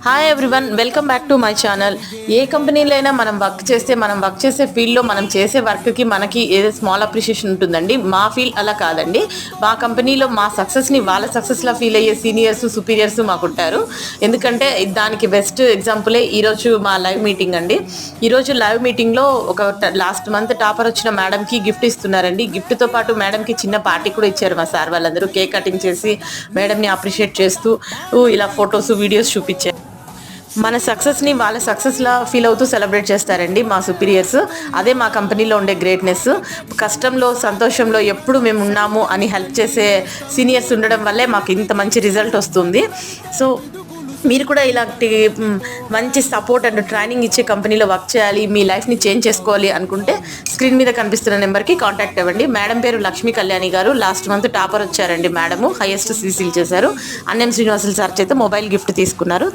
Hi everyone, welcome back to my channel. ఏ కంపెనీలో అయినా మనం వర్క్ చేసే ఫీల్డ్లో మనం చేసే వర్క్కి మనకి ఏదో స్మాల్ అప్రిషియేషన్ ఉంటుందండి. మా ఫీల్ అలా కాదండి. మా కంపెనీలో మా సక్సెస్ని వాళ్ళ సక్సెస్లా ఫీల్ అయ్యే సీనియర్స్ సుపీరియర్స్ మాకుంటారు. ఎందుకంటే దానికి బెస్ట్ ఎగ్జాంపులే ఈరోజు మా లైవ్ మీటింగ్ అండి. ఈరోజు లైవ్ మీటింగ్లో లాస్ట్ మంత్ టాపర్ వచ్చిన మేడంకి గిఫ్ట్ ఇస్తున్నారండి. గిఫ్ట్తో పాటు మేడంకి చిన్న పార్టీ కూడా ఇచ్చారు. మా సార్ వాళ్ళందరూ కేక్ కటింగ్ చేసి మేడంని అప్రిషియేట్ చేస్తూ ఇలా ఫొటోస్ వీడియోస్ చూపించారు. మన సక్సెస్ని వాళ్ళ సక్సెస్లా ఫీల్ అవుతూ సెలబ్రేట్ చేస్తారండి మా సుపీరియర్స్. అదే మా కంపెనీలో ఉండే గ్రేట్నెస్. కష్టంలో సంతోషంలో ఎప్పుడు మేము ఉన్నాము అని హెల్ప్ చేసే సీనియర్స్ ఉండడం వల్లే మాకు ఇంత మంచి రిజల్ట్ వస్తుంది. సో మీరు కూడా ఇలాంటి మంచి సపోర్ట్ అండ్ ట్రైనింగ్ ఇచ్చే కంపెనీలో వర్క్ చేయాలి, మీ లైఫ్ని చేంజ్ చేసుకోవాలి అనుకుంటే స్క్రీన్ మీద కనిపిస్తున్న నెంబర్కి కాంటాక్ట్ అవ్వండి. మేడం పేరు లక్ష్మీ కళ్యాణి గారు. లాస్ట్ మంత్ టాపర్ వచ్చారండి మేడము. హైయెస్ట్ సీసీలు చేశారు. అన్నం శ్రీనివాసులు సార్ చేత మొబైల్ గిఫ్ట్ తీసుకున్నారు.